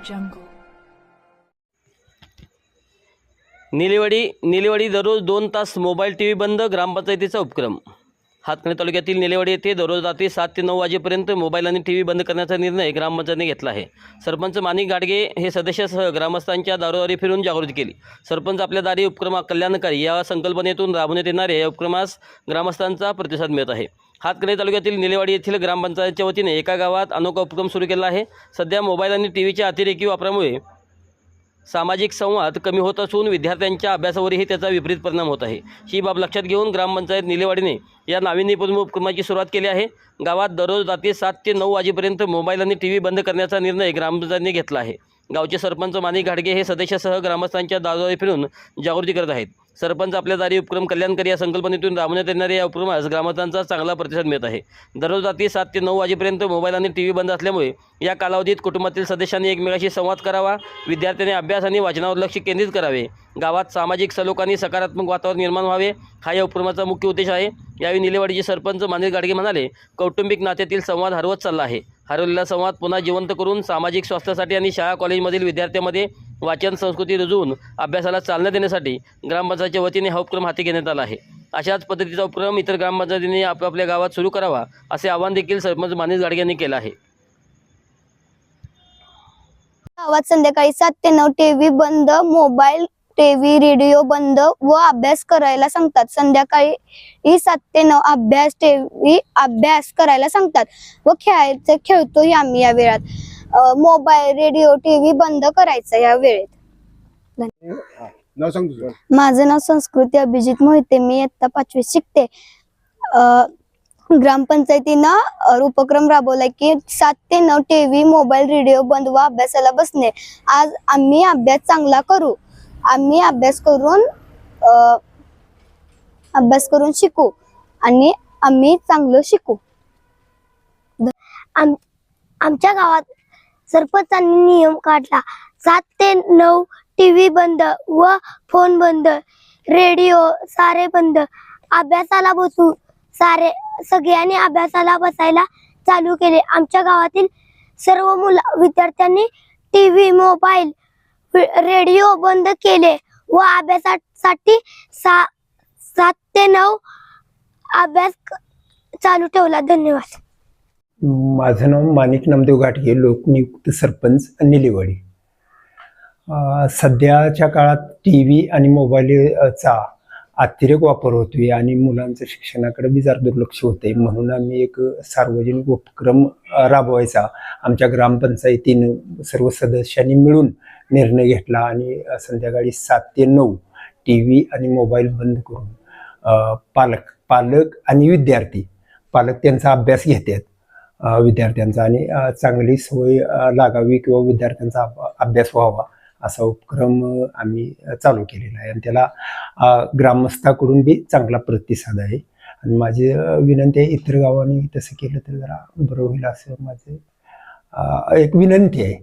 jungle. Nilewadi दररोज 2 तास mobile TV बंद, ग्रामपंचायतीचा उपक्रम. हातकणंगले तालुक्यातील निलेवाडी येथे दररोज रात्री 7 ते 9 वाजेपर्यंत मोबाईल आणि टीव्ही बंद करण्याचा निर्णय ग्रामपंचायतीने घेतला आहे. सरपंच माणिक गाडगे हे सदस्यासह ग्रामस्थांच्या दारोदारी फिरून जागृती केली. सरपंच आपल्या दारी उपक्रम कल्याणकारी या संकल्पनेतून राबवण्यात येणाऱ्या या उपक्रमास ग्रामस्थांचा प्रतिसाद मिळत आहे. हातकणंगले तालुक्यातील निलेवाडी येथील ग्रामपंचायतच्या वतीने एका गावात अनोखा उपक्रम सुरू केला आहे. सध्या मोबाईल आणि टीव्हीच्या अतिरेकी वापरामुळे सामाजिक संवाद कमी होत असून विद्यार्थ्यांच्या अभ्यासावरही त्याचा विपरीत परिणाम होत आहे. ही बाब लक्षात घेऊन ग्रामपंचायत निलेवाडीने या नाविन्यपूर्ण उपक्रमाची सुरुवात केली आहे. गावात दररोज रात्री 7 ते 9 वाजेपर्यंत मोबाईल आणि टीव्ही बंद करण्याचा निर्णय ग्रामपंचायतीने घेतला आहे. गावचे सरपंच माणिक गाडगे हे सदस्यासह ग्रामस्थांच्या दारोदारी फिरून जागृती करत आहेत. सरपंच आपल्या दारी उपक्रम कल्याणकारी या संकल्पनेतून राबवण्यात येणाऱ्या या उपक्रमास ग्रामस्थांचा चांगला प्रतिसाद मिळत आहे. दररोज रात्री 7 ते 9 वाजेपर्यंत मोबाईल आणि टीव्ही बंद असल्यामुळे या कालावधीत कुटुंबातील सदस्यांनी एकमेकांशी संवाद करावा, विद्यार्थ्यांनी अभ्यास आणि वाचनावर लक्ष केंद्रित करावे, गावात सामाजिक सलोख आणि सकारात्मक वातावरण निर्माण व्हावे, हा या उपक्रमाचा मुख्य उद्देश आहे. यावेळी निलेवाडीचे सरपंच माणिक गाडगे म्हणाले, कौटुंबिक नात्यातील संवाद हरवत चालला आहे. हरवलेला संवाद पुन्हा जिवंत करून सामाजिक स्वास्थ्यासाठी आणि शाळा कॉलेजमधील विद्यार्थ्यांमध्ये वाचन संस्कृती रुजवून अभ्यासाला चालना देण्यासाठी ग्रामपंचायतच्या वतीने हा उपक्रम हाती घेण्यात आला आहे. अशाच पद्धतीचा उपक्रम इतर ग्रामपंचायतींनी आपापल्या गावात सुरू करावा, असे आवाहन देखील सरपंच माणिक गाडगे यांनी केलं आहे. गावात संध्याकाळी 7 ते 9 टीव्ही बंद, मोबाईल, टीव्ही, रेडिओ बंद व अभ्यास करायला सांगतात. संध्याकाळी 7 ते 9 अभ्यास, टीव्ही, अभ्यास करायला सांगतात व खेळतोही आम्ही या वेळात. मोबाईल, रेडिओ, टीव्ही बंद करायचं या वेळेत. माझं नाव संस्कृती अभिजित मोहिते, मी इयत्ता 5वी शिकते. ग्रामपंचायतीनं उपक्रम राबवला की 7 ते 9 टीव्ही, मोबाईल, रेडिओ बंद व अभ्यासाला बसणे. आज आम्ही अभ्यास चांगला करू. आम्ही अभ्यास करून शिकू आणि आम्ही चांगलं शिकू. आमच्या गावात सरपंचांनी नियम काढला, 7 ते 9 टीव्ही बंद व फोन बंद, रेडिओ सारे बंद, अभ्यासाला बसू. सगळ्यांनी अभ्यासाला बसायला चालू केले. आमच्या गावातील सर्व विद्यार्थ्यांनी टीव्ही, मोबाईल, रेडिओ बंद केले व अभ्यासासाठी 7 ते 9 अभ्यास चालू ठेवला. धन्यवाद. माझं नाव माणिक नामदेव गाडगे, लोकनियुक्त सरपंच निलेवाडी. सध्याच्या काळात टी व्ही आणि मोबाईलचा अतिरेक वापर होतोय आणि मुलांचं शिक्षणाकडे बी जरा दुर्लक्ष होतंय. म्हणून आम्ही एक सार्वजनिक उपक्रम राबवायचा आमच्या ग्रामपंचायतीनं सर्व सदस्यांनी मिळून निर्णय घेतला आणि संध्याकाळी 7 ते 9 टी व्ही आणि मोबाईल बंद करून पालक आणि पालक त्यांचा अभ्यास घेतात विद्यार्थ्यांचा आणि चांगली सवय लागावी किंवा विद्यार्थ्यांचा अभ्यास व्हावा असा उपक्रम आम्ही चालू केलेला आहे आणि त्याला ग्रामस्थाकडून बी चांगला प्रतिसाद आहे. आणि माझी विनंती आहे, इतर गावांनी तसं केलं तर जरा बरं होईल असं माझं एक विनंती आहे.